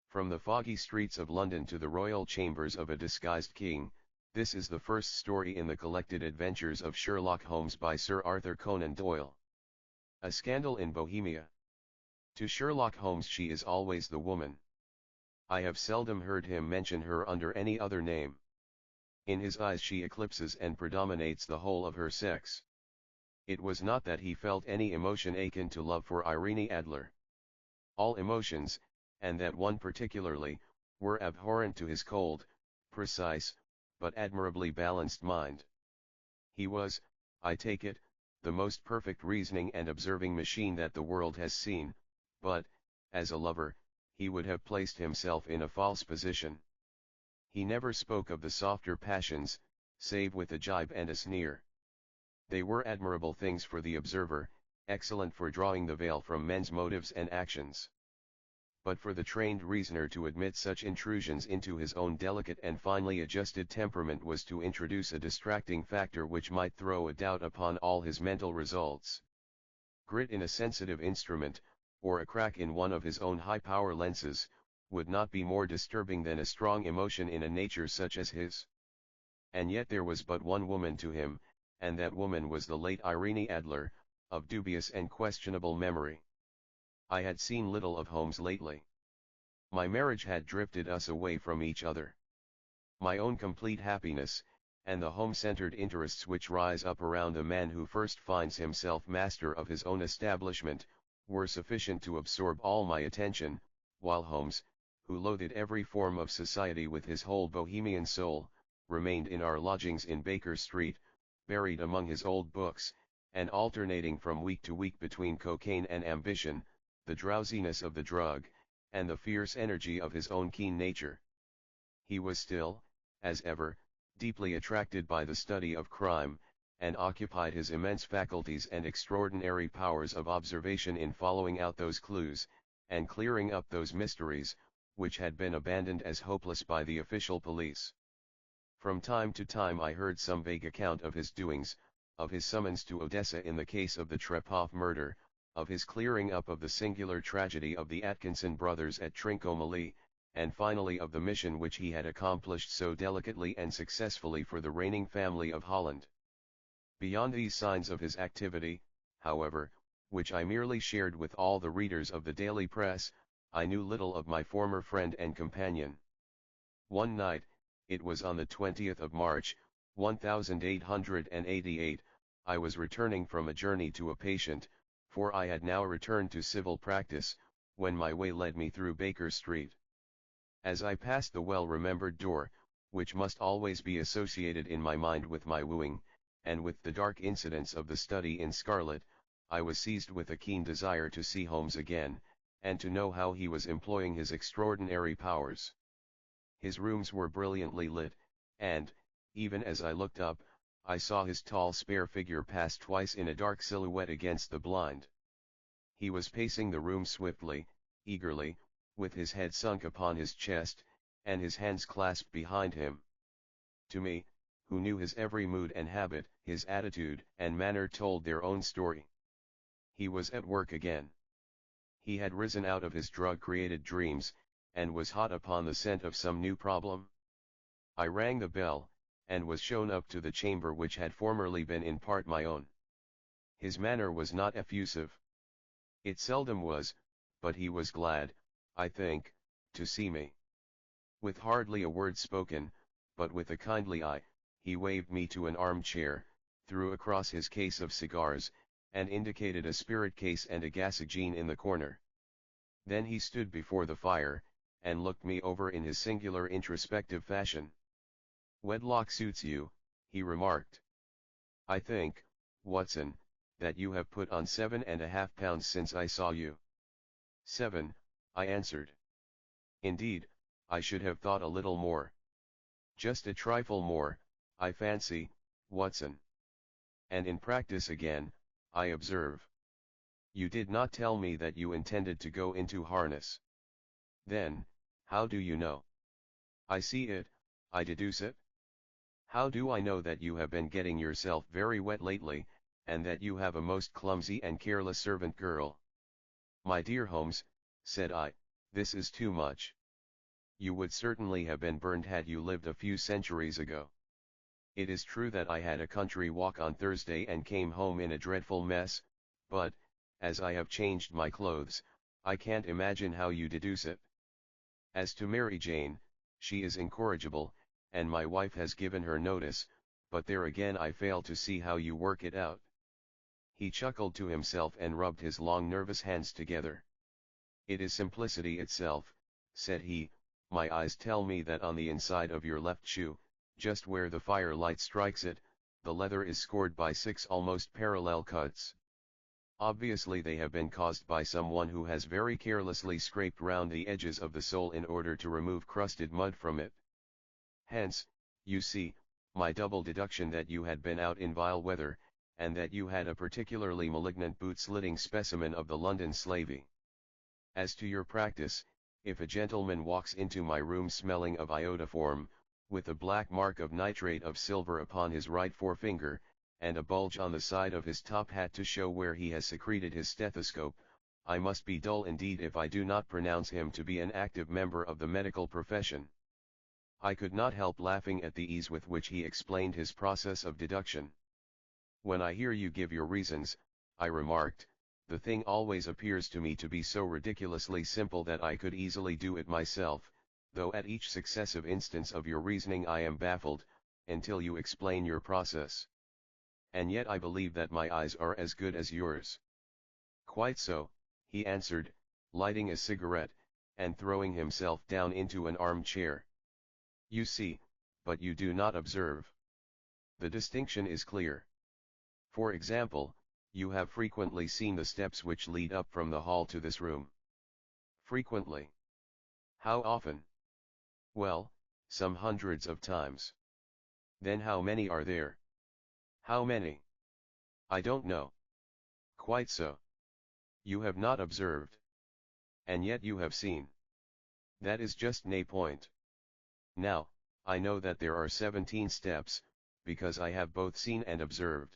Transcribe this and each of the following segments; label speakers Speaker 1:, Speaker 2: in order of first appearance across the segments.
Speaker 1: From the foggy streets of London to the royal chambers of a disguised king, this is the first story in the collected adventures of Sherlock Holmes by Sir Arthur Conan Doyle. A Scandal in Bohemia. To Sherlock Holmes she is always the woman. I have seldom heard him mention her under any other name. In his eyes she eclipses and predominates the whole of her sex. It was not that he felt any emotion akin to love for Irene Adler. All emotions, and that one particularly, were abhorrent to his cold, precise, but admirably balanced mind. He was, I take it, the most perfect reasoning and observing machine that the world has seen, but, as a lover, he would have placed himself in a false position. He never spoke of the softer passions, save with a jibe and a sneer. They were admirable things for the observer, excellent for drawing the veil from men's motives and actions. But for the trained reasoner to admit such intrusions into his own delicate and finely adjusted temperament was to introduce a distracting factor which might throw a doubt upon all his mental results. Grit in a sensitive instrument, or a crack in one of his own high-power lenses, would not be more disturbing than a strong emotion in a nature such as his. And yet there was but one woman to him, and that woman was the late Irene Adler, of dubious and questionable memory. I had seen little of Holmes lately. My marriage had drifted us away from each other. My own complete happiness, and the home-centered interests which rise up around a man who first finds himself master of his own establishment, were sufficient to absorb all my attention, while Holmes, who loathed every form of society with his whole Bohemian soul, remained in our lodgings in Baker Street, buried among his old books, and alternating from week to week between cocaine and ambition, the drowsiness of the drug, and the fierce energy of his own keen nature. He was still, as ever, deeply attracted by the study of crime, and occupied his immense faculties and extraordinary powers of observation in following out those clues, and clearing up those mysteries, which had been abandoned as hopeless by the official police. From time to time I heard some vague account of his doings, of his summons to Odessa in the case of the Trepoff murder, of his clearing up of the singular tragedy of the Atkinson brothers at Trincomalee, and finally of the mission which he had accomplished so delicately and successfully for the reigning family of Holland. Beyond these signs of his activity, however, which I merely shared with all the readers of the daily press, I knew little of my former friend and companion. One night, it was on the 20th of March, 1888, I was returning from a journey to a patient, for I had now returned to civil practice, when my way led me through Baker Street. As I passed the well-remembered door, which must always be associated in my mind with my wooing, and with the dark incidents of the study in scarlet, I was seized with a keen desire to see Holmes again, and to know how he was employing his extraordinary powers. His rooms were brilliantly lit, and, even as I looked up, I saw his tall spare figure pass twice in a dark silhouette against the blind. He was pacing the room swiftly, eagerly, with his head sunk upon his chest, and his hands clasped behind him. To me, who knew his every mood and habit, his attitude and manner told their own story. He was at work again. He had risen out of his drug-created dreams, and was hot upon the scent of some new problem. I rang the bell, and was shown up to the chamber which had formerly been in part my own. His manner was not effusive. It seldom was, but he was glad, I think, to see me. With hardly a word spoken, but with a kindly eye, he waved me to an armchair, threw across his case of cigars, and indicated a spirit case and a gasogene in the corner. Then he stood before the fire, and looked me over in his singular introspective fashion. "Wedlock suits you," he remarked. "I think, Watson, that you have put on 7.5 pounds since I saw you." "7," I answered. "Indeed, I should have thought a little more." "Just a trifle more, I fancy, Watson." "And in practice again, I observe. You did not tell me that you intended to go into harness." "Then, how do you know?" "I see it, I deduce it." "How do I know that you have been getting yourself very wet lately, and that you have a most clumsy and careless servant girl?" "My dear Holmes," said I, "this is too much. You would certainly have been burned had you lived a few centuries ago. It is true that I had a country walk on Thursday and came home in a dreadful mess, but, as I have changed my clothes, I can't imagine how you deduce it. As to Mary Jane, she is incorrigible, and my wife has given her notice, but there again I fail to see how you work it out. He chuckled to himself and rubbed his long nervous hands together. It is simplicity itself, said he. My eyes tell me that on the inside of your left shoe, just where the firelight strikes it, the leather is scored by 6 almost parallel cuts. Obviously they have been caused by someone who has very carelessly scraped round the edges of the sole in order to remove crusted mud from it. Hence, you see, my double deduction that you had been out in vile weather, and that you had a particularly malignant boot-slitting specimen of the London slavey. As to your practice, if a gentleman walks into my room smelling of iodoform, with a black mark of nitrate of silver upon his right forefinger, and a bulge on the side of his top hat to show where he has secreted his stethoscope, I must be dull indeed if I do not pronounce him to be an active member of the medical profession. I could not help laughing at the ease with which he explained his process of deduction. When I hear you give your reasons, I remarked, the thing always appears to me to be so ridiculously simple that I could easily do it myself, though at each successive instance of your reasoning I am baffled, until you explain your process. And yet I believe that my eyes are as good as yours. Quite so, he answered, lighting a cigarette, and throwing himself down into an armchair. You see, but you do not observe. The distinction is clear. For example, you have frequently seen the steps which lead up from the hall to this room. Frequently. How often? Well, some hundreds of times. Then how many are there? How many? I don't know. Quite so. You have not observed. And yet you have seen. That is just the point. Now, I know that there are 17 steps, because I have both seen and observed.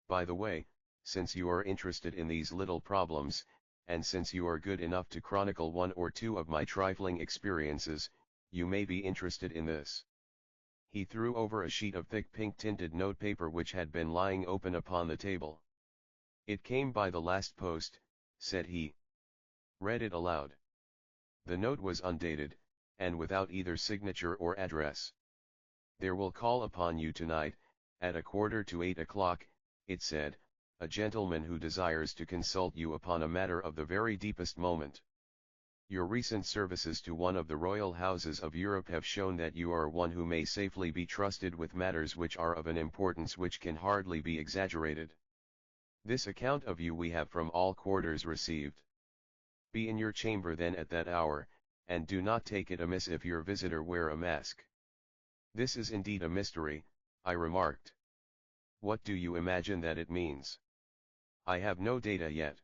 Speaker 1: By the way, since you are interested in these little problems, and since you are good enough to chronicle one or two of my trifling experiences, you may be interested in this. He threw over a sheet of thick pink-tinted notepaper which had been lying open upon the table. It came by the last post, said he. Read it aloud. The note was undated, and without either signature or address. There will call upon you tonight, at 7:45, it said, a gentleman who desires to consult you upon a matter of the very deepest moment. Your recent services to one of the royal houses of Europe have shown that you are one who may safely be trusted with matters which are of an importance which can hardly be exaggerated. This account of you we have from all quarters received. Be in your chamber then at that hour, and do not take it amiss if your visitor wear a mask. This is indeed a mystery, I remarked. What do you imagine that it means? I have no data yet.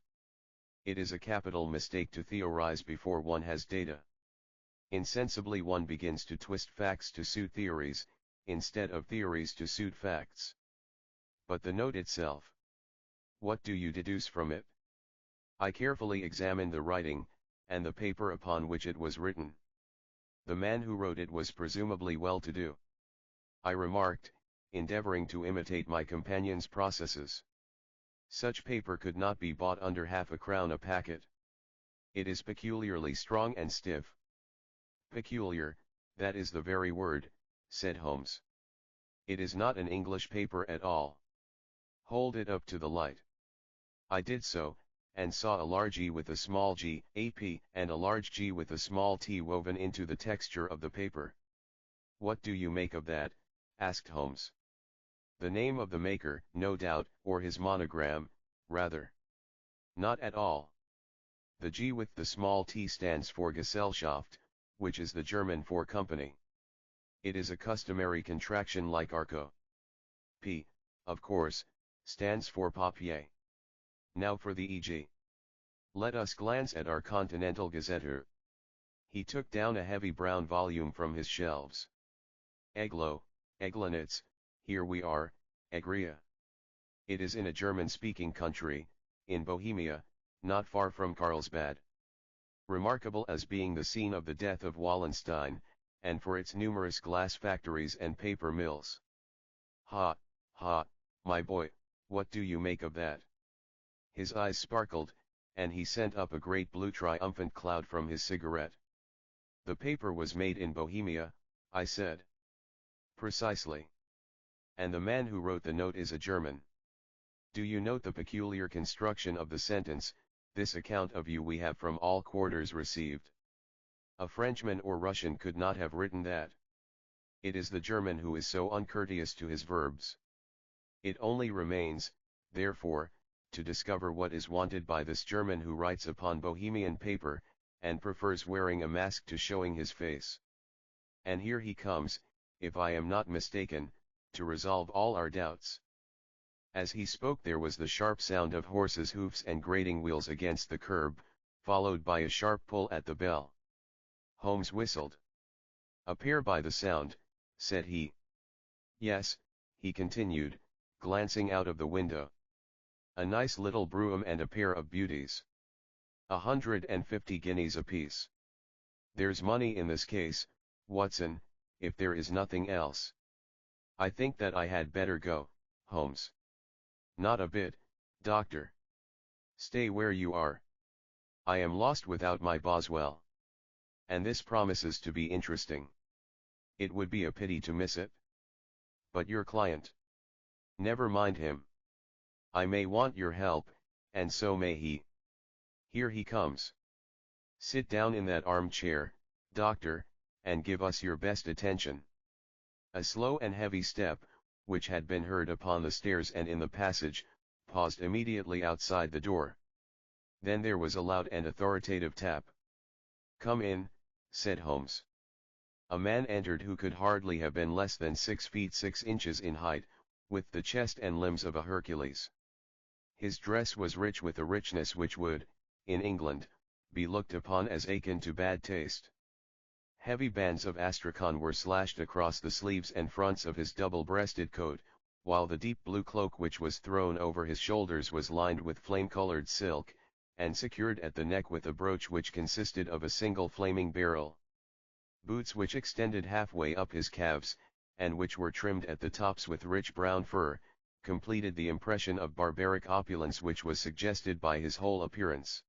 Speaker 1: It is a capital mistake to theorize before one has data. Insensibly one begins to twist facts to suit theories, instead of theories to suit facts. But the note itself. What do you deduce from it? I carefully examined the writing, and the paper upon which it was written. The man who wrote it was presumably well-to-do. I remarked, endeavoring to imitate my companion's processes. Such paper could not be bought under half a crown a packet. It is peculiarly strong and stiff. Peculiar, that is the very word, said Holmes. It is not an English paper at all. Hold it up to the light. I did so, and saw a large E with a small g, a P, and a large G with a small t woven into the texture of the paper. What do you make of that? Asked Holmes. The name of the maker, no doubt, or his monogram, rather. Not at all. The G with the small t stands for Gesellschaft, which is the German for company. It is a customary contraction like Arco. P, of course, stands for papier. Now for the e.g. Let us glance at our Continental Gazetteer. He took down a heavy brown volume from his shelves. Eglo, Eglanitz, here we are, Egria. It is in a German-speaking country, in Bohemia, not far from Carlsbad. remarkable as being the scene of the death of Wallenstein, and for its numerous glass factories and paper mills. Ha, ha, my boy, what do you make of that? His eyes sparkled, and he sent up a great blue triumphant cloud from his cigarette. The paper was made in Bohemia, I said. Precisely. And the man who wrote the note is a German. Do you note the peculiar construction of the sentence, this account of you we have from all quarters received? A Frenchman or Russian could not have written that. It is the German who is so uncourteous to his verbs. It only remains, therefore, to discover what is wanted by this German who writes upon Bohemian paper, and prefers wearing a mask to showing his face. And here he comes, if I am not mistaken, to resolve all our doubts. As he spoke there was the sharp sound of horses' hoofs and grating wheels against the curb, followed by a sharp pull at the bell. Holmes whistled. Appear by the sound, said he. Yes, he continued, glancing out of the window. A nice little brougham and a pair of beauties. 150 guineas apiece. There's money in this case, Watson, if there is nothing else. I think that I had better go, Holmes. Not a bit, Doctor. Stay where you are. I am lost without my Boswell. And this promises to be interesting. It would be a pity to miss it. But your client? Never mind him. I may want your help, and so may he. Here he comes. Sit down in that armchair, Doctor, and give us your best attention. A slow and heavy step, which had been heard upon the stairs and in the passage, paused immediately outside the door. Then there was a loud and authoritative tap. Come in, said Holmes. A man entered who could hardly have been less than 6 feet 6 inches in height, with the chest and limbs of a Hercules. His dress was rich with a richness which would, in England, be looked upon as akin to bad taste. Heavy bands of astrakhan were slashed across the sleeves and fronts of his double-breasted coat, while the deep blue cloak which was thrown over his shoulders was lined with flame-colored silk, and secured at the neck with a brooch which consisted of a single flaming beryl. Boots which extended halfway up his calves, and which were trimmed at the tops with rich brown fur, completed the impression of barbaric opulence which was suggested by his whole appearance.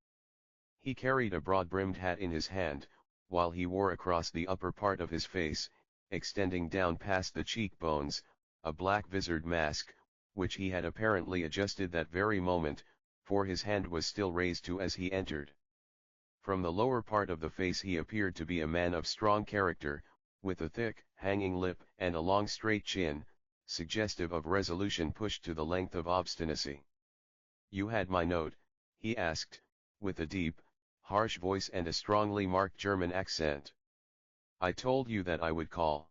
Speaker 1: He carried a broad-brimmed hat in his hand, while he wore across the upper part of his face, extending down past the cheekbones, a black visored mask, which he had apparently adjusted that very moment, for his hand was still raised to as he entered. From the lower part of the face he appeared to be a man of strong character, with a thick, hanging lip and a long straight chin, suggestive of resolution pushed to the length of obstinacy. You had my note? He asked, with a deep, harsh voice and a strongly marked German accent. I told you that I would call.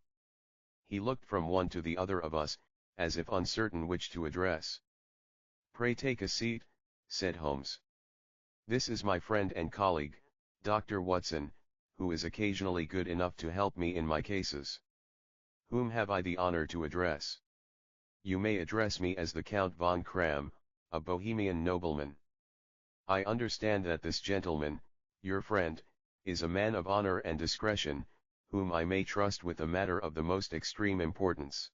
Speaker 1: He looked from one to the other of us, as if uncertain which to address. Pray take a seat, said Holmes. This is my friend and colleague, Dr. Watson, who is occasionally good enough to help me in my cases. Whom have I the honor to address? You may address me as the Count von Kram, a Bohemian nobleman. I understand that this gentleman, your friend, is a man of honor and discretion, whom I may trust with a matter of the most extreme importance.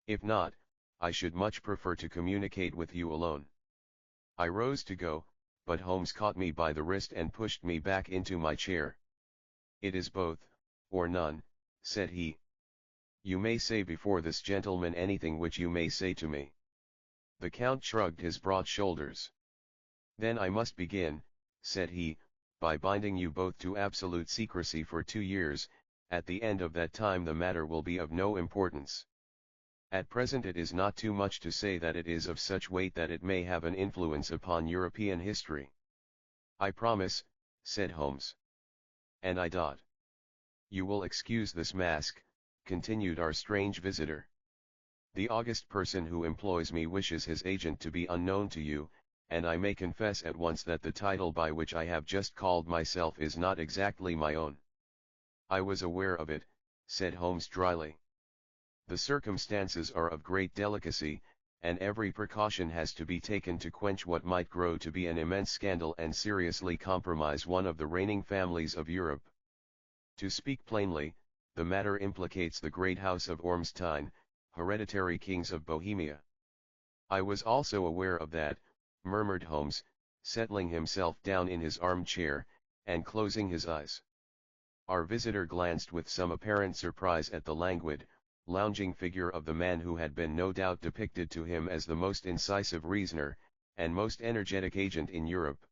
Speaker 1: If not, I should much prefer to communicate with you alone. I rose to go, but Holmes caught me by the wrist and pushed me back into my chair. It is both, or none, said he. You may say before this gentleman anything which you may say to me. The Count shrugged his broad shoulders. Then I must begin, said he, by binding you both to absolute secrecy for 2 years, at the end of that time the matter will be of no importance. At present it is not too much to say that it is of such weight that it may have an influence upon European history. I promise, said Holmes. And I dot. You will excuse this mask, continued our strange visitor. The august person who employs me wishes his agent to be unknown to you, and I may confess at once that the title by which I have just called myself is not exactly my own. I was aware of it, said Holmes dryly. The circumstances are of great delicacy, and every precaution has to be taken to quench what might grow to be an immense scandal and seriously compromise one of the reigning families of Europe. To speak plainly, the matter implicates the great house of Ormstein, hereditary kings of Bohemia. I was also aware of that, murmured Holmes, settling himself down in his armchair, and closing his eyes. Our visitor glanced with some apparent surprise at the languid, lounging figure of the man who had been no doubt depicted to him as the most incisive reasoner, and most energetic agent in Europe.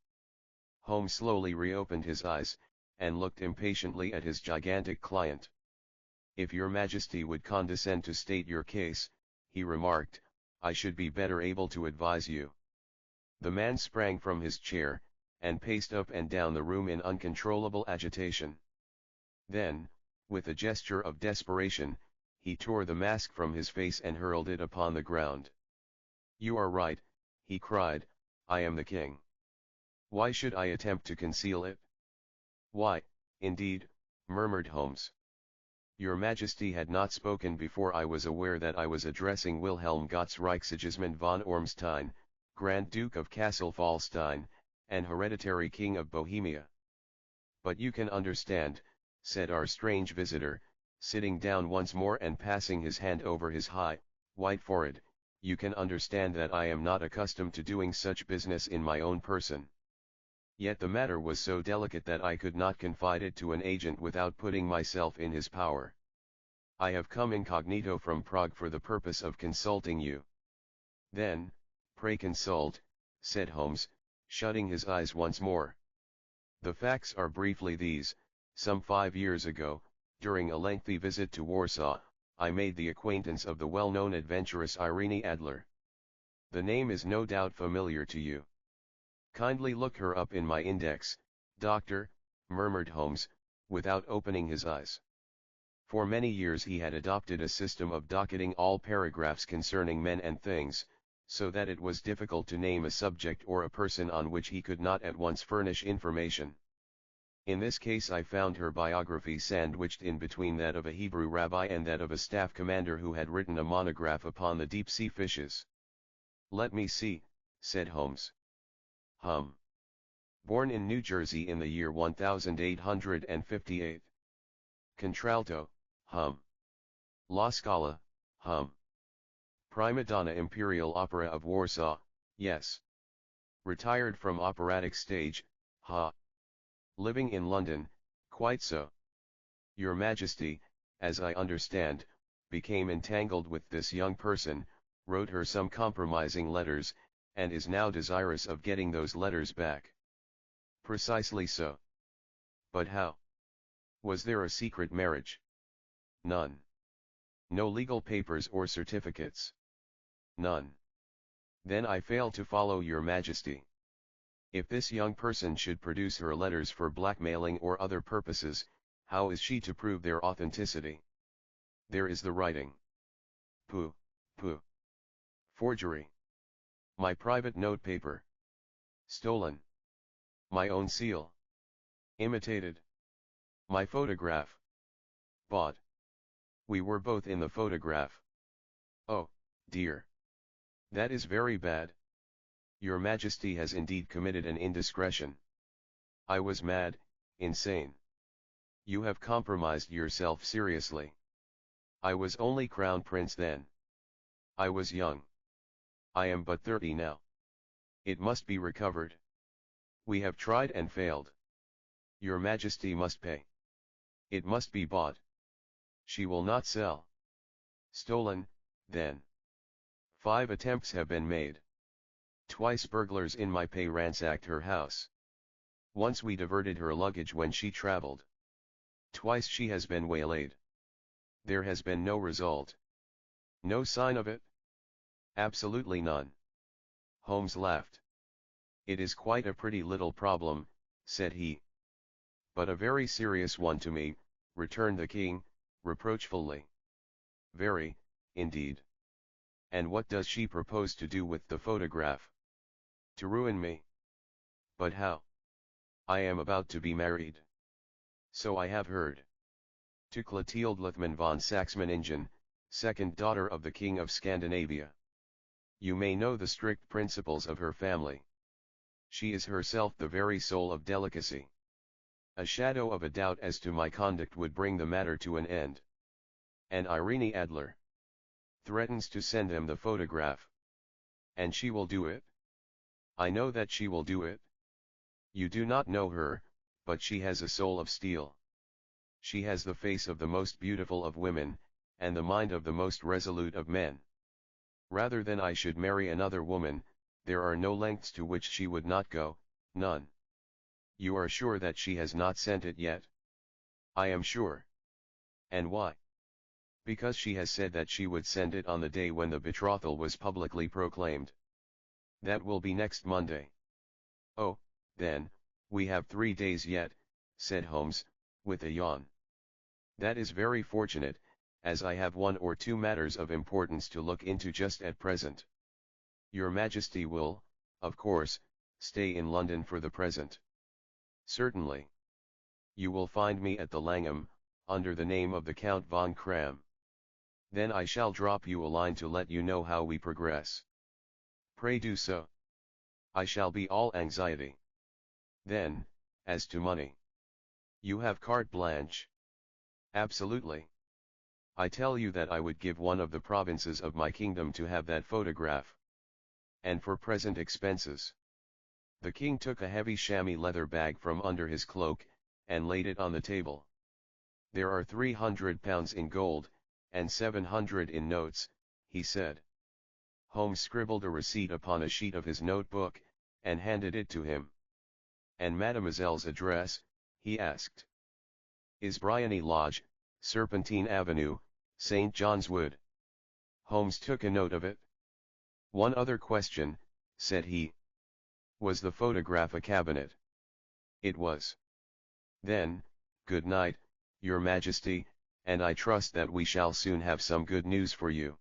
Speaker 1: Holmes slowly reopened his eyes, and looked impatiently at his gigantic client. "If your Majesty would condescend to state your case," he remarked, "I should be better able to advise you." The man sprang from his chair, and paced up and down the room in uncontrollable agitation. Then, with a gesture of desperation, he tore the mask from his face and hurled it upon the ground. "You are right," he cried, "I am the king. Why should I attempt to conceal it?" "Why, indeed," murmured Holmes. "Your Majesty had not spoken before I was aware that I was addressing Wilhelm Gotz Reichssigismund von Ormstein, Grand Duke of Cassel-Fallstein, and hereditary King of Bohemia." "But you can understand," said our strange visitor, sitting down once more and passing his hand over his high, white forehead, "you can understand that I am not accustomed to doing such business in my own person. Yet the matter was so delicate that I could not confide it to an agent without putting myself in his power. I have come incognito from Prague for the purpose of consulting you." "Then, pray consult," said Holmes, shutting his eyes once more. "The facts are briefly these: some 5 years ago, during a lengthy visit to Warsaw, I made the acquaintance of the well-known adventuress Irene Adler. The name is no doubt familiar to you. Kindly look her up in my index, doctor," murmured Holmes, without opening his eyes. For many years he had adopted a system of docketing all paragraphs concerning men and things, so that it was difficult to name a subject or a person on which he could not at once furnish information. In this case I found her biography sandwiched in between that of a Hebrew rabbi and that of a staff commander who had written a monograph upon the deep-sea fishes. "Let me see," said Holmes. Born in New Jersey in the year 1858. Contralto, La Scala, Prima donna Imperial Opera of Warsaw, yes. Retired from operatic stage, Living in London, quite so. Your Majesty, as I understand, became entangled with this young person, wrote her some compromising letters, and is now desirous of getting those letters back." "Precisely so. But how? Was there a secret marriage?" "None. No legal papers or certificates?" "None." "Then I fail to follow your Majesty. If this young person should produce her letters for blackmailing or other purposes, how is she to prove their authenticity? There is the writing." "Pooh, pooh. Forgery. My private notepaper. Stolen. My own seal. Imitated. My photograph. Bought. We were both in the photograph. Oh, dear. That is very bad. Your Majesty has indeed committed an indiscretion. I was mad, insane. You have compromised yourself seriously. I was only Crown Prince then. I was young. I am but 30 now. It must be recovered. We have tried and failed. Your Majesty must pay. It must be bought. She will not sell. Stolen, then. 5 attempts have been made. Twice burglars in my pay ransacked her house. Once we diverted her luggage when she traveled. Twice she has been waylaid. There has been no result. No sign of it? Absolutely none." Holmes laughed. "It is quite a pretty little problem," said he. "But a very serious one to me," returned the king, reproachfully. "Very, indeed. And what does she propose to do with the photograph?" "To ruin me." "But how?" "I am about to be married." "So I have heard. To Clotilde Lethmann von Saxe-Meiningen, second daughter of the King of Scandinavia." You may know the strict principles of her family. She is herself the very soul of delicacy. A shadow of a doubt as to my conduct would bring the matter to an end. And Irene Adler threatens to send him the photograph. And she will do it? I know that she will do it. You do not know her, but she has a soul of steel. She has the face of the most beautiful of women, and the mind of the most resolute of men. Rather than I should marry another woman, there are no lengths to which she would not go, none. You are sure that she has not sent it yet? I am sure. And why? Because she has said that she would send it on the day when the betrothal was publicly proclaimed. That will be next Monday. Oh, then, we have 3 days yet, said Holmes, with a yawn. That is very fortunate, as I have 1 or 2 matters of importance to look into just at present. Your Majesty will, of course, stay in London for the present. Certainly. You will find me at the Langham, under the name of the Count von Kram. Then I shall drop you a line to let you know how we progress. Pray do so. I shall be all anxiety. Then, as to money. You have carte blanche. Absolutely. I tell you that I would give one of the provinces of my kingdom to have that photograph. And for present expenses. The king took a heavy chamois leather bag from under his cloak, and laid it on the table. There are £300 in gold, and 700 in notes, he said. Holmes scribbled a receipt upon a sheet of his notebook, and handed it to him. And Mademoiselle's address, he asked. Is Briony Lodge, Serpentine Avenue, St. John's Wood. Holmes took a note of it. One other question, said he. Was the photograph a cabinet? It was. Then, good night, Your Majesty, and I trust that we shall soon have some good news for you.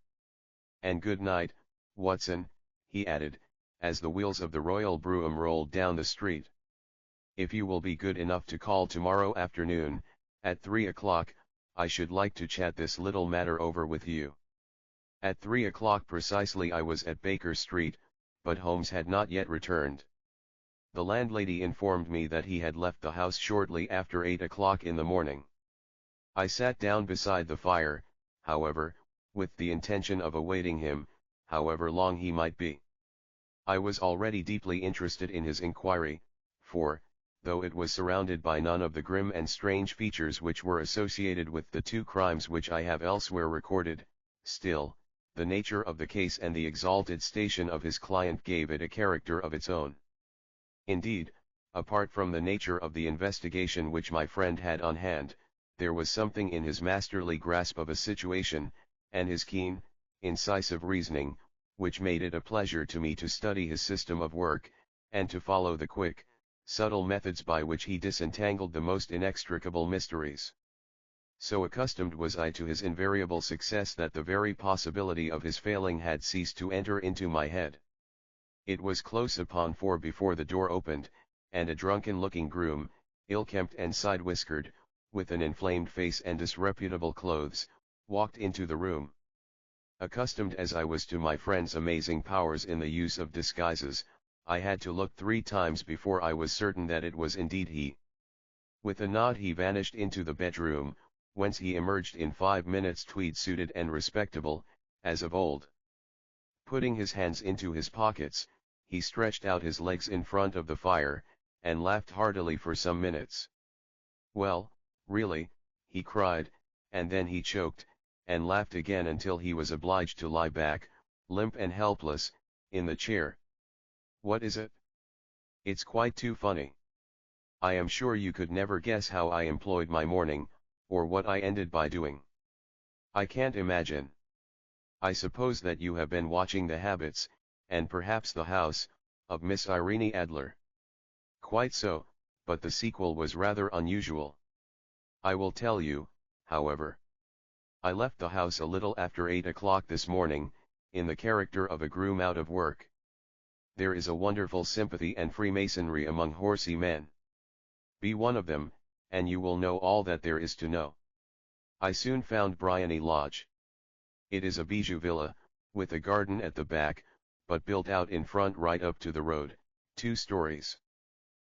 Speaker 1: And good night, Watson, he added, as the wheels of the royal brougham rolled down the street. If you will be good enough to call tomorrow afternoon, at 3 o'clock, I should like to chat this little matter over with you. At 3 o'clock precisely I was at Baker Street, but Holmes had not yet returned. The landlady informed me that he had left the house shortly after 8 o'clock in the morning. I sat down beside the fire, however, with the intention of awaiting him, however long he might be. I was already deeply interested in his inquiry, for, though it was surrounded by none of the grim and strange features which were associated with the 2 crimes which I have elsewhere recorded, still, the nature of the case and the exalted station of his client gave it a character of its own. Indeed, apart from the nature of the investigation which my friend had on hand, there was something in his masterly grasp of a situation, and his keen, incisive reasoning, which made it a pleasure to me to study his system of work, and to follow the quick, subtle methods by which he disentangled the most inextricable mysteries. So accustomed was I to his invariable success that the very possibility of his failing had ceased to enter into my head. It was close upon 4 before the door opened, and a drunken-looking groom, ill-kempt and side-whiskered, with an inflamed face and disreputable clothes, walked into the room. Accustomed as I was to my friend's amazing powers in the use of disguises, I had to look 3 times before I was certain that it was indeed he. With a nod he vanished into the bedroom, whence he emerged in 5 minutes tweed-suited and respectable, as of old. Putting his hands into his pockets, he stretched out his legs in front of the fire, and laughed heartily for some minutes. Well, really, he cried, and then he choked, and laughed again until he was obliged to lie back, limp and helpless, in the chair. What is it? It's quite too funny. I am sure you could never guess how I employed my morning, or what I ended by doing. I can't imagine. I suppose that you have been watching the habits, and perhaps the house, of Miss Irene Adler. Quite so, but the sequel was rather unusual. I will tell you, however. I left the house a little after 8 o'clock this morning, in the character of a groom out of work. There is a wonderful sympathy and freemasonry among horsey men. Be one of them, and you will know all that there is to know. I soon found Briony Lodge. It is a bijou villa, with a garden at the back, but built out in front right up to the road, 2 stories.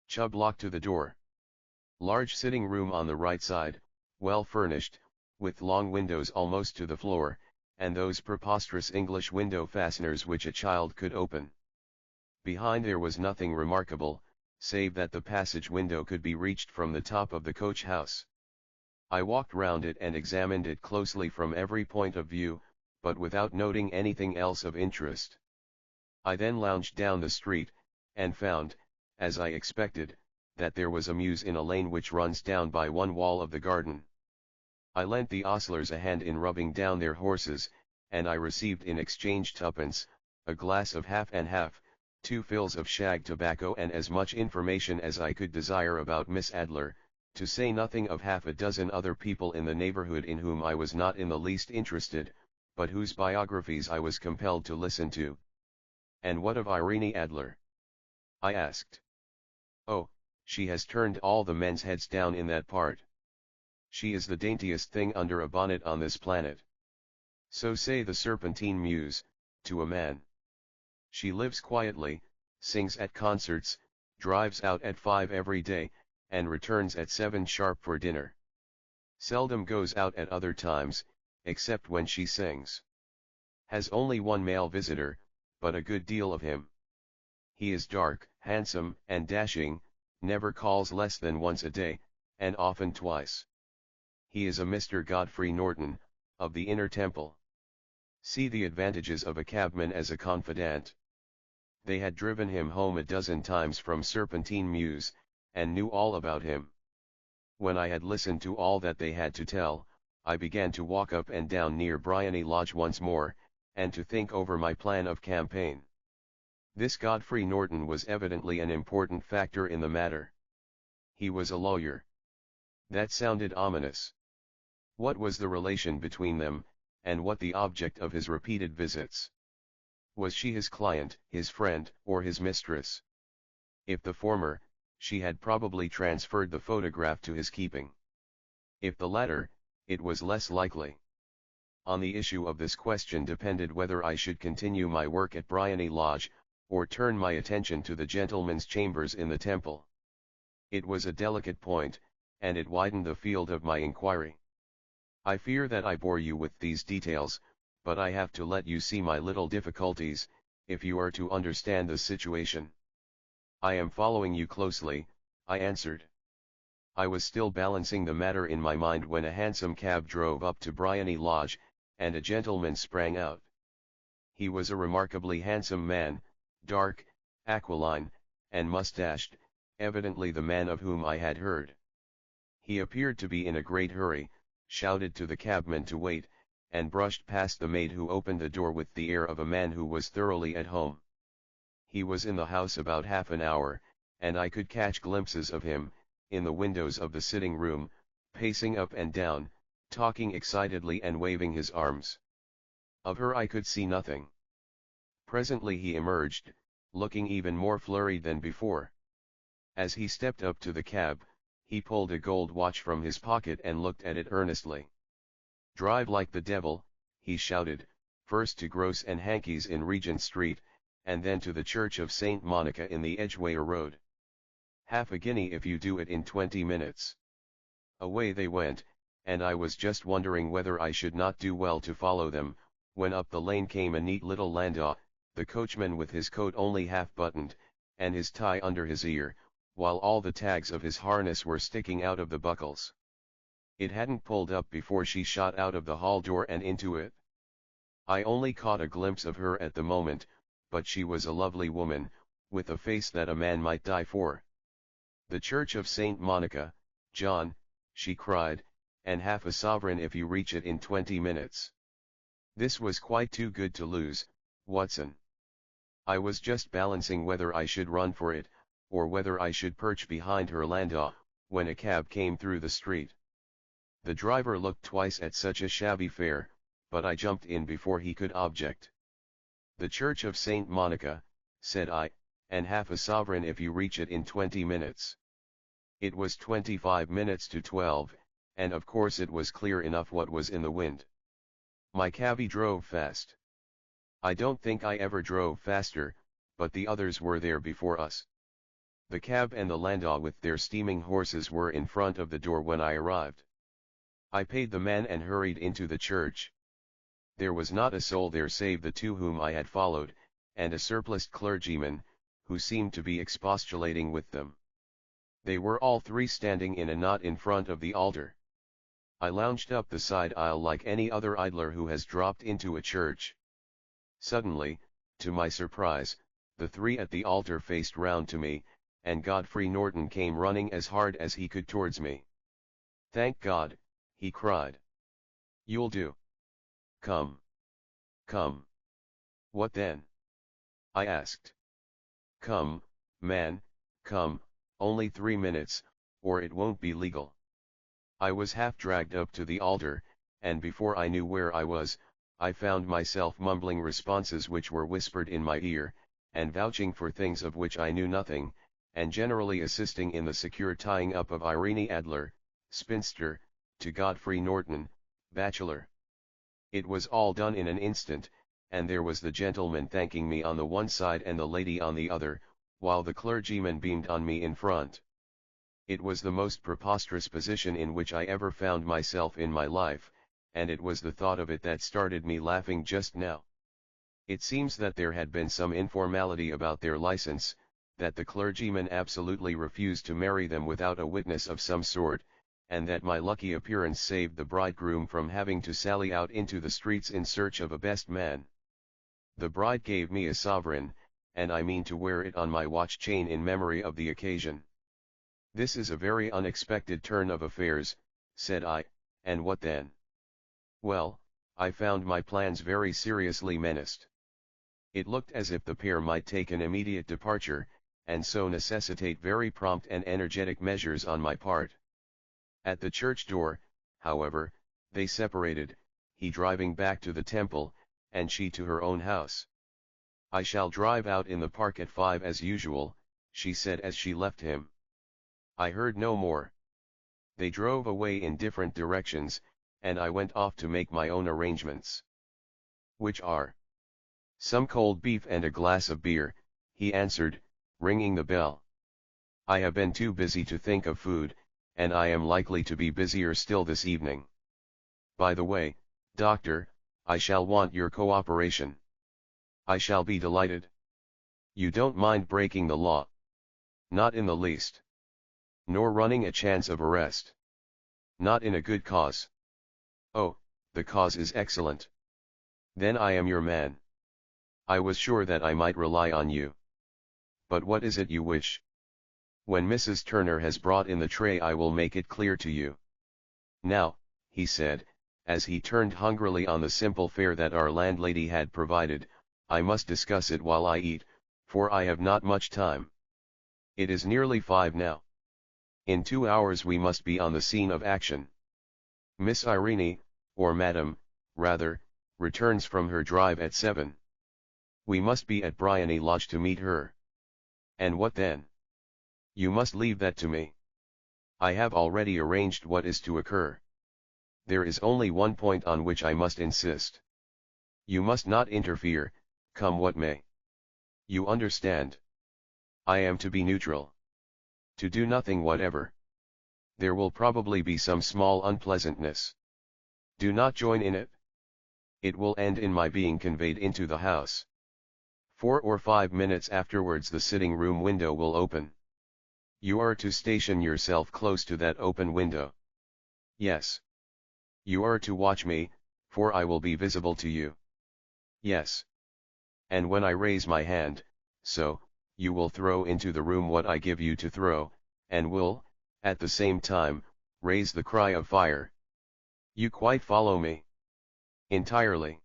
Speaker 1: Chubb locked to the door. Large sitting room on the right side, well furnished, with long windows almost to the floor, and those preposterous English window fasteners which a child could open. Behind there was nothing remarkable, save that the passage window could be reached from the top of the coach house. I walked round it and examined it closely from every point of view, but without noting anything else of interest. I then lounged down the street, and found, as I expected, that there was a mews in a lane which runs down by one wall of the garden. I lent the ostlers a hand in rubbing down their horses, and I received in exchange 2d, a glass of half and half, 2 fills of shag tobacco and as much information as I could desire about Miss Adler, to say nothing of half a dozen other people in the neighborhood in whom I was not in the least interested, but whose biographies I was compelled to listen to. "And what of Irene Adler?" I asked. "Oh, she has turned all the men's heads down in that part. She is the daintiest thing under a bonnet on this planet. So say the Serpentine Mews, to a man. She lives quietly, sings at concerts, drives out at 5 every day, and returns at 7 sharp for dinner. Seldom goes out at other times, except when she sings. Has only one male visitor, but a good deal of him. He is dark, handsome, and dashing, never calls less than once a day, and often twice. He is a Mr. Godfrey Norton, of the Inner Temple. See the advantages of a cabman as a confidant. They had driven him home a dozen times from Serpentine Mews, and knew all about him. When I had listened to all that they had to tell, I began to walk up and down near Briony Lodge once more, and to think over my plan of campaign. This Godfrey Norton was evidently an important factor in the matter. He was a lawyer. That sounded ominous. What was the relation between them, and what the object of his repeated visits? Was she his client, his friend, or his mistress? If the former, she had probably transferred the photograph to his keeping. If the latter, it was less likely. On the issue of this question depended whether I should continue my work at Briony Lodge, or turn my attention to the gentlemen's chambers in the Temple. It was a delicate point, and it widened the field of my inquiry. I fear that I bore you with these details, but I have to let you see my little difficulties, if you are to understand the situation. "I am following you closely," I answered. I was still balancing the matter in my mind when a hansom cab drove up to Briony Lodge, and a gentleman sprang out. He was a remarkably handsome man, dark, aquiline, and mustached, evidently the man of whom I had heard. He appeared to be in a great hurry, shouted to the cabman to wait, and brushed past the maid who opened the door with the air of a man who was thoroughly at home. He was in the house about half an hour, and I could catch glimpses of him, in the windows of the sitting room, pacing up and down, talking excitedly and waving his arms. Of her I could see nothing. Presently he emerged, looking even more flurried than before. As he stepped up to the cab, he pulled a gold watch from his pocket and looked at it earnestly. "Drive like the devil," he shouted, "first to Gross and Hankey's in Regent Street, and then to the Church of St. Monica in the Edgware Road. Half a guinea if you do it in 20 minutes. Away they went, and I was just wondering whether I should not do well to follow them, when up the lane came a neat little landau, the coachman with his coat only half buttoned, and his tie under his ear, while all the tags of his harness were sticking out of the buckles. It hadn't pulled up before she shot out of the hall door and into it. I only caught a glimpse of her at the moment, but she was a lovely woman, with a face that a man might die for. "The Church of St. Monica, John," she cried, "and half a sovereign if you reach it in 20 minutes. This was quite too good to lose, Watson. I was just balancing whether I should run for it, or whether I should perch behind her landau, when a cab came through the street. The driver looked twice at such a shabby fare, but I jumped in before he could object. "The Church of St. Monica," said I, "and half a sovereign if you reach it in 20 minutes. It was 25 minutes to 12, and of course it was clear enough what was in the wind. My cabby drove fast. I don't think I ever drove faster, but the others were there before us. The cab and the landau with their steaming horses were in front of the door when I arrived. I paid the man and hurried into the church. There was not a soul there save the two whom I had followed, and a surpliced clergyman, who seemed to be expostulating with them. They were all three standing in a knot in front of the altar. I lounged up the side aisle like any other idler who has dropped into a church. Suddenly, to my surprise, the three at the altar faced round to me, and Godfrey Norton came running as hard as he could towards me. "Thank God," he cried. "You'll do. Come. Come." "What then?" I asked. "Come, man, come, only 3 minutes, or it won't be legal." I was half dragged up to the altar, and before I knew where I was, I found myself mumbling responses which were whispered in my ear, and vouching for things of which I knew nothing, and generally assisting in the secure tying up of Irene Adler, spinster, to Godfrey Norton, bachelor. It was all done in an instant, and there was the gentleman thanking me on the one side and the lady on the other, while the clergyman beamed on me in front. It was the most preposterous position in which I ever found myself in my life, and it was the thought of it that started me laughing just now. It seems that there had been some informality about their license, that the clergyman absolutely refused to marry them without a witness of some sort, and that my lucky appearance saved the bridegroom from having to sally out into the streets in search of a best man. The bride gave me a sovereign, and I mean to wear it on my watch chain in memory of the occasion. "This is a very unexpected turn of affairs," said I, "and what then?" "Well, I found my plans very seriously menaced. It looked as if the pair might take an immediate departure, and so necessitate very prompt and energetic measures on my part. At the church door, however, they separated, he driving back to the temple, and she to her own house. "I shall drive out in the park at 5 as usual," she said as she left him. I heard no more. They drove away in different directions, and I went off to make my own arrangements. "Which are?" "Some cold beef and a glass of beer," he answered, ringing the bell. "I have been too busy to think of food, and I am likely to be busier still this evening. By the way, doctor, I shall want your cooperation." "I shall be delighted." "You don't mind breaking the law?" "Not in the least." "Nor running a chance of arrest?" "Not in a good cause." "Oh, the cause is excellent. Then I am your man. I was sure that I might rely on you. But what is it you wish?" "When Mrs. Turner has brought in the tray I will make it clear to you. Now," he said, as he turned hungrily on the simple fare that our landlady had provided, "I must discuss it while I eat, for I have not much time. It is nearly 5 now. In 2 hours we must be on the scene of action. Miss Irene, or Madam, rather, returns from her drive at 7. We must be at Briony Lodge to meet her. And what then? You must leave that to me. I have already arranged what is to occur. There is only one point on which I must insist. You must not interfere, come what may. You understand? I am to be neutral. To do nothing whatever. There will probably be some small unpleasantness. Do not join in it. It will end in my being conveyed into the house. 4 or 5 minutes afterwards the sitting room window will open. You are to station yourself close to that open window. Yes. You are to watch me, for I will be visible to you. Yes. And when I raise my hand, so, you will throw into the room what I give you to throw, and will, at the same time, raise the cry of fire. You quite follow me?" "Entirely.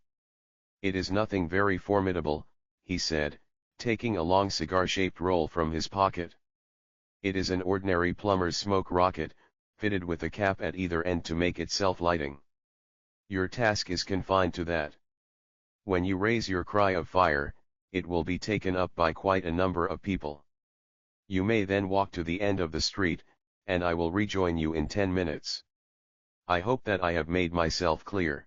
Speaker 1: It is nothing very formidable," he said, taking a long cigar-shaped roll from his pocket. "It is an ordinary plumber's smoke rocket, fitted with a cap at either end to make it self-lighting. Your task is confined to that. When you raise your cry of fire, it will be taken up by quite a number of people. You may then walk to the end of the street, and I will rejoin you in 10 minutes. I hope that I have made myself clear.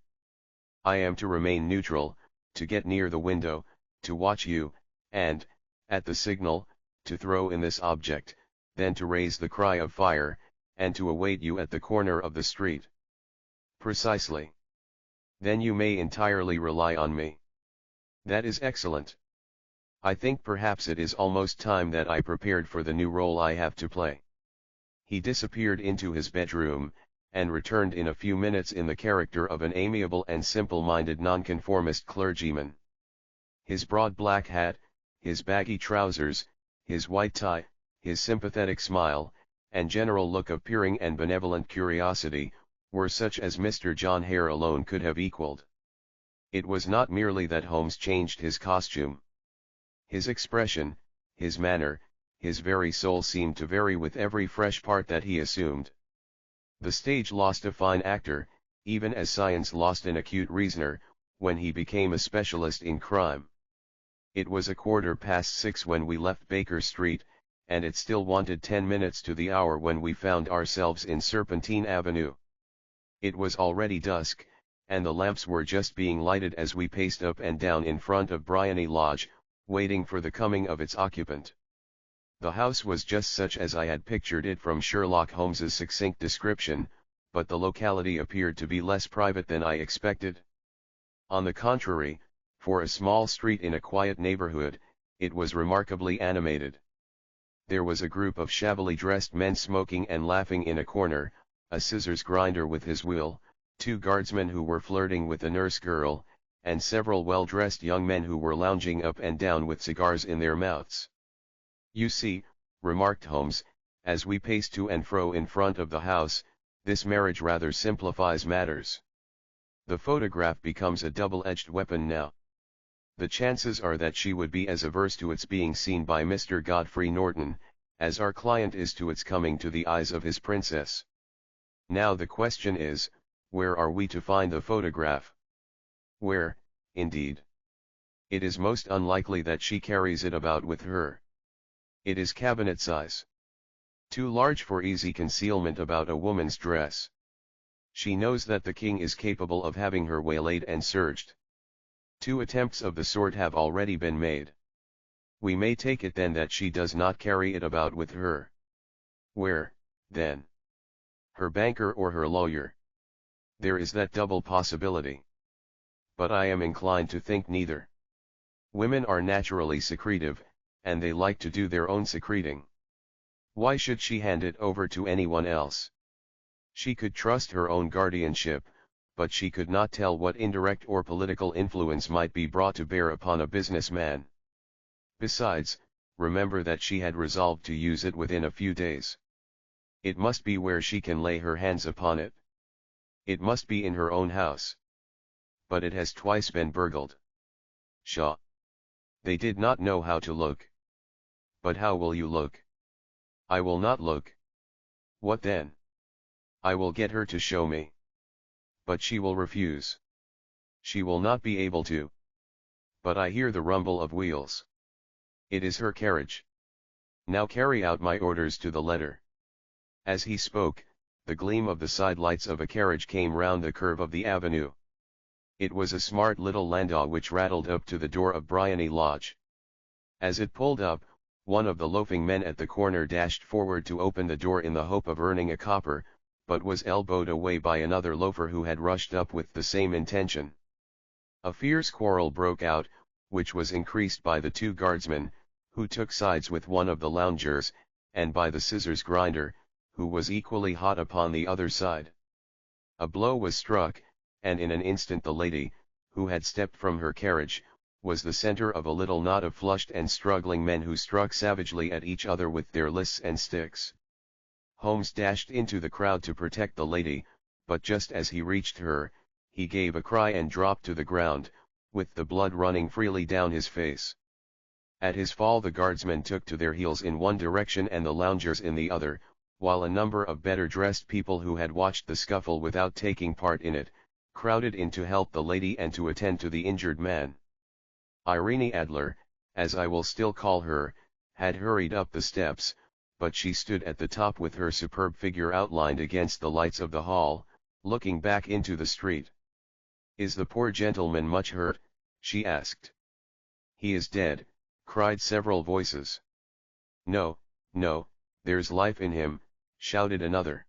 Speaker 1: I am to remain neutral, to get near the window, to watch you, and, at the signal, to throw in this object, then to raise the cry of fire, and to await you at the corner of the street. Precisely. Then you may entirely rely on me. That is excellent. I think perhaps it is almost time that I prepared for the new role I have to play. He disappeared into his bedroom, and returned in a few minutes in the character of an amiable and simple-minded nonconformist clergyman. His broad black hat, his baggy trousers, his white tie, his sympathetic smile, and general look of peering and benevolent curiosity, were such as Mr. John Hare alone could have equalled. It was not merely that Holmes changed his costume. His expression, his manner, his very soul seemed to vary with every fresh part that he assumed. The stage lost a fine actor, even as science lost an acute reasoner, when he became a specialist in crime. It was 6:15 when we left Baker Street, and it still wanted 10 minutes to the hour when we found ourselves in Serpentine Avenue. It was already dusk, and the lamps were just being lighted as we paced up and down in front of Bryony Lodge, waiting for the coming of its occupant. The house was just such as I had pictured it from Sherlock Holmes's succinct description, but the locality appeared to be less private than I expected. On the contrary, for a small street in a quiet neighborhood, it was remarkably animated. There was a group of shabbily dressed men smoking and laughing in a corner, a scissors grinder with his wheel, 2 guardsmen who were flirting with a nurse girl, and several well-dressed young men who were lounging up and down with cigars in their mouths. "You see," remarked Holmes, as we paced to and fro in front of the house, "this marriage rather simplifies matters. The photograph becomes a double-edged weapon now. The chances are that she would be as averse to its being seen by Mr. Godfrey Norton, as our client is to its coming to the eyes of his princess. Now the question is, where are we to find the photograph? Where, indeed? It is most unlikely that she carries it about with her. It is cabinet size. Too large for easy concealment about a woman's dress. She knows that the king is capable of having her waylaid and searched. 2 attempts of the sort have already been made. We may take it then that she does not carry it about with her. Where, then? Her banker or her lawyer? There is that double possibility. But I am inclined to think neither. Women are naturally secretive, and they like to do their own secreting. Why should she hand it over to anyone else? She could trust her own guardianship, but she could not tell what indirect or political influence might be brought to bear upon a businessman. Besides, remember that she had resolved to use it within a few days. It must be where she can lay her hands upon it. It must be in her own house. But it has twice been burgled. Pshaw! They did not know how to look. But how will you look? I will not look. What then? I will get her to show me. But she will refuse. She will not be able to. But I hear the rumble of wheels. It is her carriage. Now carry out my orders to the letter. As he spoke, the gleam of the side lights of a carriage came round the curve of the avenue. It was a smart little landau which rattled up to the door of Bryony Lodge. As it pulled up, one of the loafing men at the corner dashed forward to open the door in the hope of earning a copper, but was elbowed away by another loafer who had rushed up with the same intention. A fierce quarrel broke out, which was increased by the 2 guardsmen, who took sides with one of the loungers, and by the scissors grinder, who was equally hot upon the other side. A blow was struck, and in an instant the lady, who had stepped from her carriage, was the center of a little knot of flushed and struggling men who struck savagely at each other with their lists and sticks. Holmes dashed into the crowd to protect the lady, but just as he reached her, he gave a cry and dropped to the ground, with the blood running freely down his face. At his fall the guardsmen took to their heels in one direction and the loungers in the other, while a number of better dressed people who had watched the scuffle without taking part in it, crowded in to help the lady and to attend to the injured man. Irene Adler, as I will still call her, had hurried up the steps, but she stood at the top with her superb figure outlined against the lights of the hall, looking back into the street. "Is the poor gentleman much hurt?" she asked. "He is dead," cried several voices. "No, no, there's life in him," shouted another.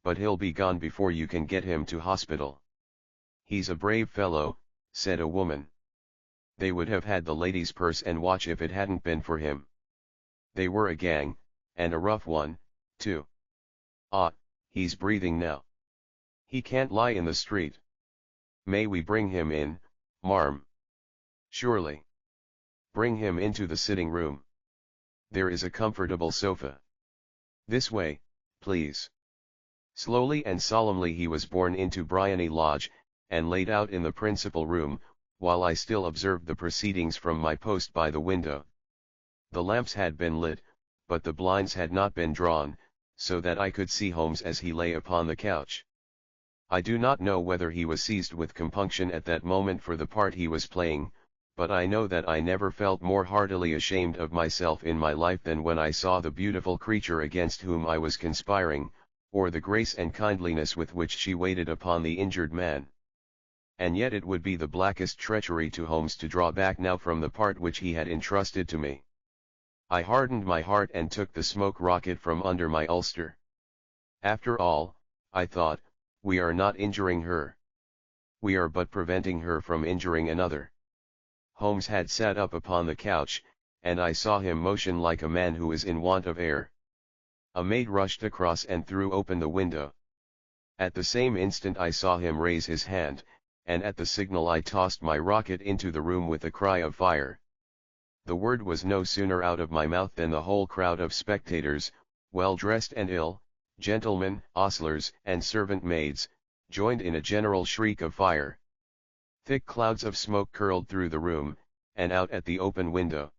Speaker 1: "But he'll be gone before you can get him to hospital." "He's a brave fellow," said a woman. "They would have had the lady's purse and watch if it hadn't been for him. They were a gang, and a rough one, too. Ah, he's breathing now. He can't lie in the street. May we bring him in, marm?" "Surely. Bring him into the sitting room. There is a comfortable sofa. This way, please." Slowly and solemnly he was borne into Briony Lodge, and laid out in the principal room, while I still observed the proceedings from my post by the window. The lamps had been lit, but the blinds had not been drawn, so that I could see Holmes as he lay upon the couch. I do not know whether he was seized with compunction at that moment for the part he was playing, but I know that I never felt more heartily ashamed of myself in my life than when I saw the beautiful creature against whom I was conspiring, or the grace and kindliness with which she waited upon the injured man. And yet it would be the blackest treachery to Holmes to draw back now from the part which he had entrusted to me. I hardened my heart and took the smoke rocket from under my ulster. After all, I thought, we are not injuring her. We are but preventing her from injuring another. Holmes had sat up upon the couch, and I saw him motion like a man who is in want of air. A maid rushed across and threw open the window. At the same instant I saw him raise his hand, and at the signal I tossed my rocket into the room with a cry of fire. The word was no sooner out of my mouth than the whole crowd of spectators, well dressed and ill, gentlemen, ostlers, and servant maids, joined in a general shriek of fire. Thick clouds of smoke curled through the room, and out at the open window.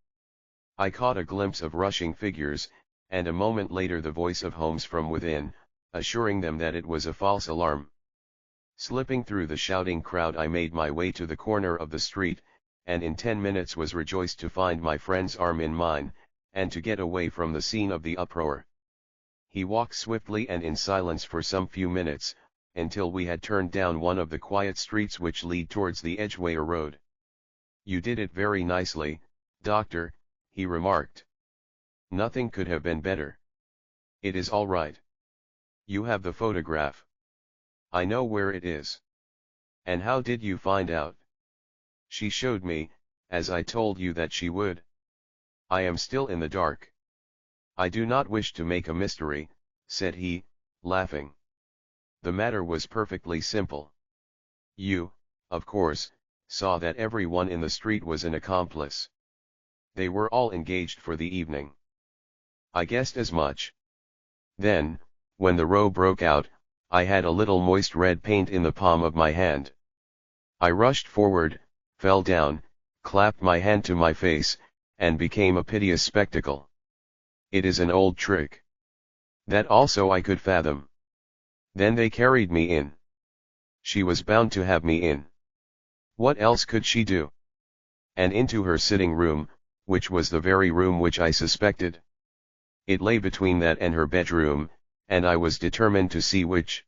Speaker 1: I caught a glimpse of rushing figures, and a moment later the voice of Holmes from within, assuring them that it was a false alarm. Slipping through the shouting crowd I made my way to the corner of the street, and in 10 minutes was rejoiced to find my friend's arm in mine, and to get away from the scene of the uproar. He walked swiftly and in silence for some few minutes, until we had turned down one of the quiet streets which lead towards the Edgware Road. "You did it very nicely, Doctor," he remarked. "Nothing could have been better. It is all right. You have the photograph. I know where it is. And how did you find out?" "She showed me, as I told you that she would. I am still in the dark." "I do not wish to make a mystery," said he, laughing. "The matter was perfectly simple. You, of course, saw that everyone in the street was an accomplice. They were all engaged for the evening. I guessed as much. Then, when the row broke out, I had a little moist red paint in the palm of my hand. I rushed forward, fell down, clapped my hand to my face, and became a piteous spectacle. It is an old trick. That also I could fathom. Then they carried me in. She was bound to have me in. What else could she do? And into her sitting room, which was the very room which I suspected. It lay between that and her bedroom, and I was determined to see which.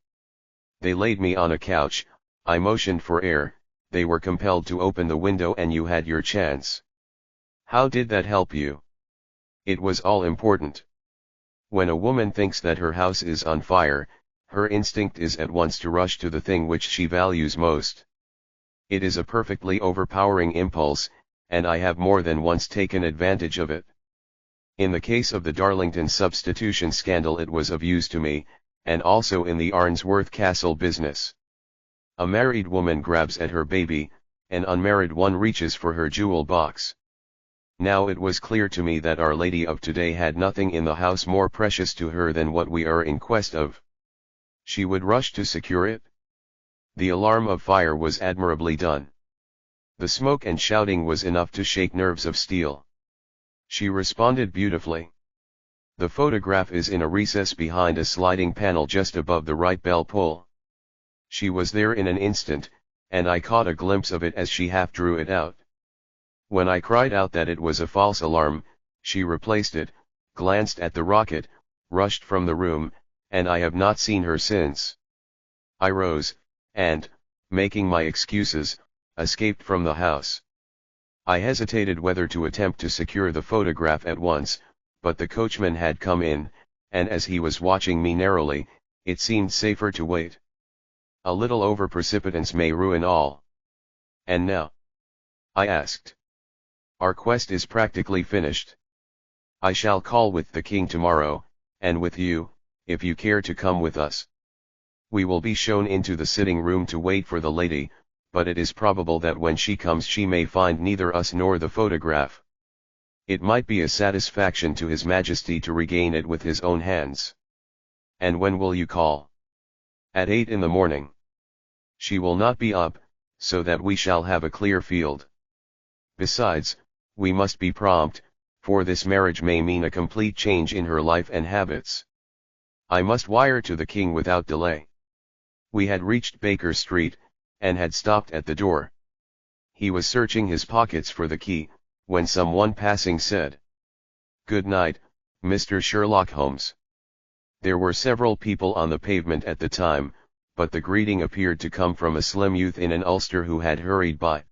Speaker 1: They laid me on a couch, I motioned for air, they were compelled to open the window, and you had your chance. How did that help you? It was all important. When a woman thinks that her house is on fire, her instinct is at once to rush to the thing which she values most. It is a perfectly overpowering impulse, and I have more than once taken advantage of it. In the case of the Darlington substitution scandal it was of use to me, and also in the Arnsworth Castle business. A married woman grabs at her baby, an unmarried one reaches for her jewel box. Now it was clear to me that Our Lady of today had nothing in the house more precious to her than what we are in quest of. She would rush to secure it. The alarm of fire was admirably done. The smoke and shouting was enough to shake nerves of steel. She responded beautifully. The photograph is in a recess behind a sliding panel just above the right bell pull. She was there in an instant, and I caught a glimpse of it as she half drew it out. When I cried out that it was a false alarm, she replaced it, glanced at the rocket, rushed from the room, and I have not seen her since. I rose, and, making my excuses, escaped from the house. I hesitated whether to attempt to secure the photograph at once, but the coachman had come in, and as he was watching me narrowly, it seemed safer to wait. A little over-precipitance may ruin all. And now? I asked. Our quest is practically finished. I shall call with the king tomorrow, and with you, if you care to come with us. We will be shown into the sitting room to wait for the lady, but it is probable that when she comes she may find neither us nor the photograph. It might be a satisfaction to His Majesty to regain it with his own hands. And when will you call? At 8 in the morning. She will not be up, so that we shall have a clear field. Besides, we must be prompt, for this marriage may mean a complete change in her life and habits. I must wire to the king without delay. We had reached Baker Street, and had stopped at the door. He was searching his pockets for the key, when someone passing said, "Good night, Mr. Sherlock Holmes." There were several people on the pavement at the time, but the greeting appeared to come from a slim youth in an ulster who had hurried by.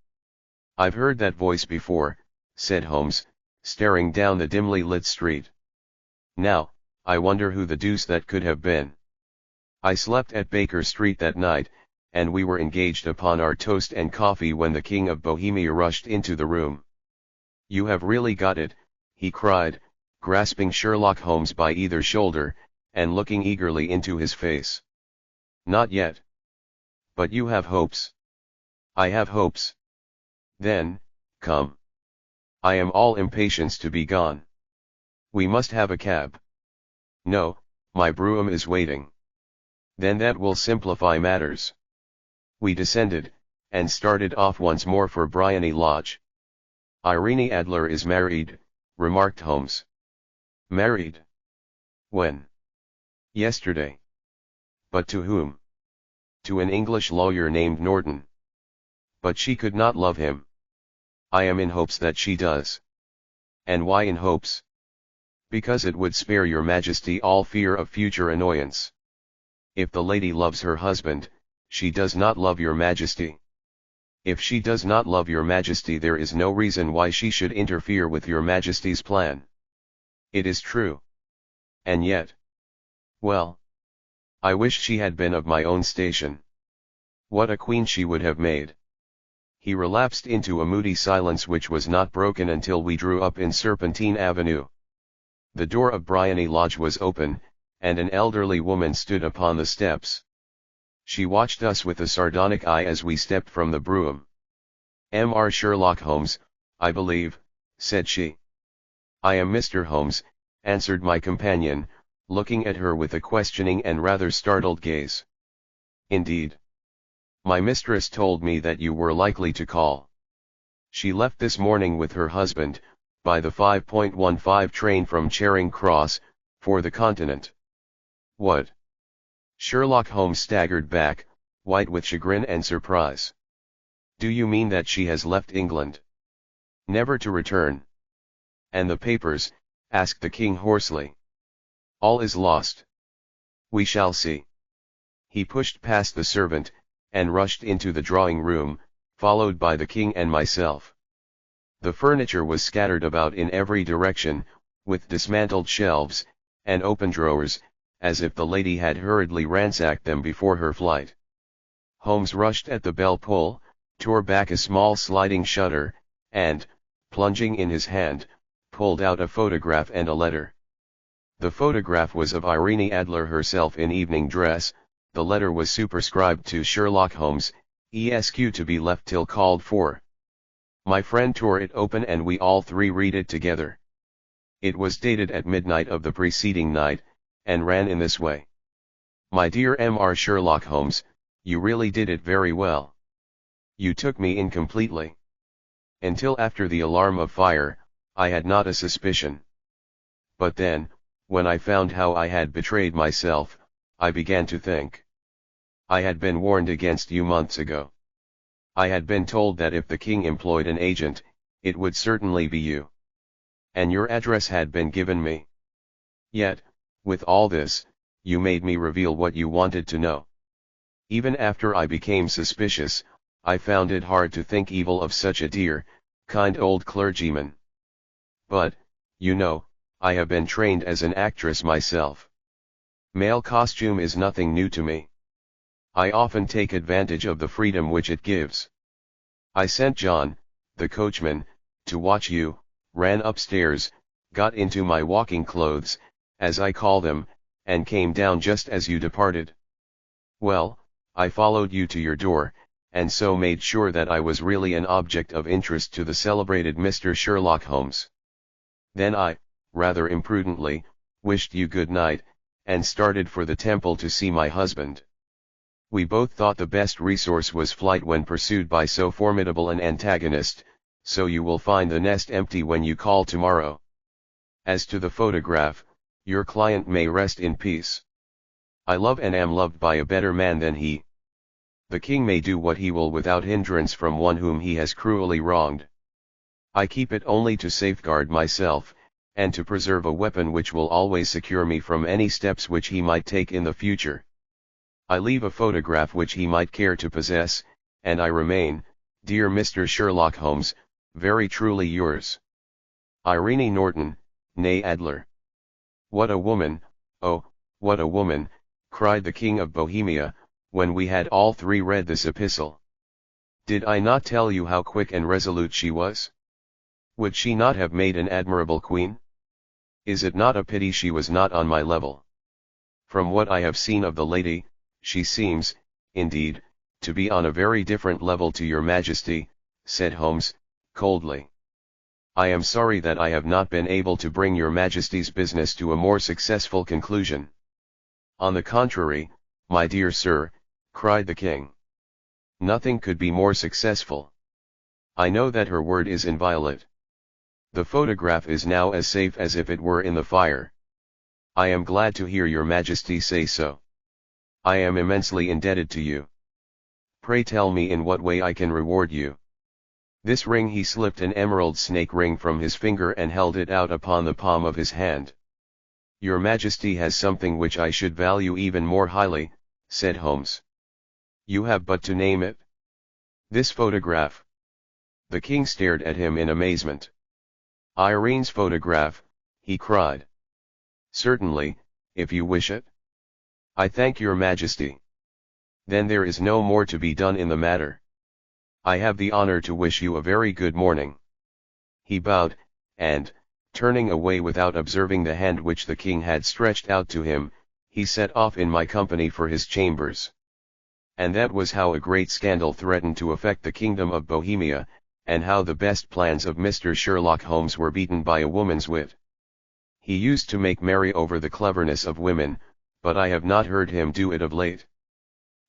Speaker 1: "I've heard that voice before," said Holmes, staring down the dimly lit street. "Now, I wonder who the deuce that could have been." I slept at Baker Street that night, and we were engaged upon our toast and coffee when the King of Bohemia rushed into the room. "You have really got it," he cried, grasping Sherlock Holmes by either shoulder, and looking eagerly into his face. "Not yet. But you have hopes." "I have hopes." "Then, come. I am all impatience to be gone." "We must have a cab." "No, my brougham is waiting." "Then that will simplify matters." We descended, and started off once more for Briony Lodge. "Irene Adler is married," remarked Holmes. "Married? When?" "Yesterday." "But to whom?" "To an English lawyer named Norton." "But she could not love him." "I am in hopes that she does." "And why in hopes?" "Because it would spare your Majesty all fear of future annoyance. If the lady loves her husband, she does not love your Majesty. If she does not love your Majesty, there is no reason why she should interfere with your Majesty's plan." "It is true. And yet... well, I wish she had been of my own station. What a queen she would have made." He relapsed into a moody silence which was not broken until we drew up in Serpentine Avenue. The door of Briony Lodge was open, and an elderly woman stood upon the steps. She watched us with a sardonic eye as we stepped from the brougham. "Mr. Sherlock Holmes, I believe," said she. "I am Mr. Holmes," answered my companion, looking at her with a questioning and rather startled gaze. "Indeed. My mistress told me that you were likely to call. She left this morning with her husband, by the 5:15 train from Charing Cross, for the Continent." "What?" Sherlock Holmes staggered back, white with chagrin and surprise. "Do you mean that she has left England? Never to return?" "And the papers?" asked the king hoarsely. "All is lost." "We shall see." He pushed past the servant, and rushed into the drawing room, followed by the king and myself. The furniture was scattered about in every direction, with dismantled shelves, and open drawers, as if the lady had hurriedly ransacked them before her flight. Holmes rushed at the bell pull, tore back a small sliding shutter, and, plunging in his hand, pulled out a photograph and a letter. The photograph was of Irene Adler herself in evening dress. The letter was superscribed to Sherlock Holmes, Esq. to be left till called for. My friend tore it open and we all three read it together. It was dated at midnight of the preceding night, and ran in this way. "My dear Mr. Sherlock Holmes, you really did it very well. You took me in completely. Until after the alarm of fire, I had not a suspicion. But then, when I found how I had betrayed myself, I began to think. I had been warned against you months ago. I had been told that if the king employed an agent, it would certainly be you. And your address had been given me. Yet, with all this, you made me reveal what you wanted to know. Even after I became suspicious, I found it hard to think evil of such a dear, kind old clergyman. But, you know, I have been trained as an actress myself. Male costume is nothing new to me. I often take advantage of the freedom which it gives. I sent John, the coachman, to watch you, ran upstairs, got into my walking clothes, as I call them, and came down just as you departed. Well, I followed you to your door, and so made sure that I was really an object of interest to the celebrated Mr. Sherlock Holmes. Then I, rather imprudently, wished you good night, and started for the temple to see my husband. We both thought the best resource was flight when pursued by so formidable an antagonist, so you will find the nest empty when you call tomorrow. As to the photograph, your client may rest in peace. I love and am loved by a better man than he. The king may do what he will without hindrance from one whom he has cruelly wronged. I keep it only to safeguard myself, and to preserve a weapon which will always secure me from any steps which he might take in the future. I leave a photograph which he might care to possess, and I remain, dear Mr. Sherlock Holmes, very truly yours. Irene Norton, née Adler. What a woman, oh, what a woman, cried the King of Bohemia, when we had all three read this epistle. Did I not tell you how quick and resolute she was? Would she not have made an admirable queen? Is it not a pity she was not on my level? From what I have seen of the lady, she seems, indeed, to be on a very different level to your Majesty, said Holmes, coldly. I am sorry that I have not been able to bring your Majesty's business to a more successful conclusion. On the contrary, my dear sir, cried the king. Nothing could be more successful. I know that her word is inviolate. The photograph is now as safe as if it were in the fire. I am glad to hear your Majesty say so. I am immensely indebted to you. Pray tell me in what way I can reward you. This ring, he slipped an emerald snake ring from his finger and held it out upon the palm of his hand. Your Majesty has something which I should value even more highly, said Holmes. You have but to name it. This photograph. The king stared at him in amazement. Irene's photograph, he cried. Certainly, if you wish it. I thank your Majesty. Then there is no more to be done in the matter. I have the honor to wish you a very good morning. He bowed, and, turning away without observing the hand which the king had stretched out to him, he set off in my company for his chambers. And that was how a great scandal threatened to affect the kingdom of Bohemia, and how the best plans of Mr. Sherlock Holmes were beaten by a woman's wit. He used to make merry over the cleverness of women, but I have not heard him do it of late.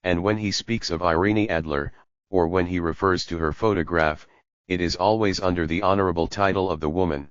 Speaker 1: And when he speaks of Irene Adler, or when he refers to her photograph, it is always under the honorable title of the woman.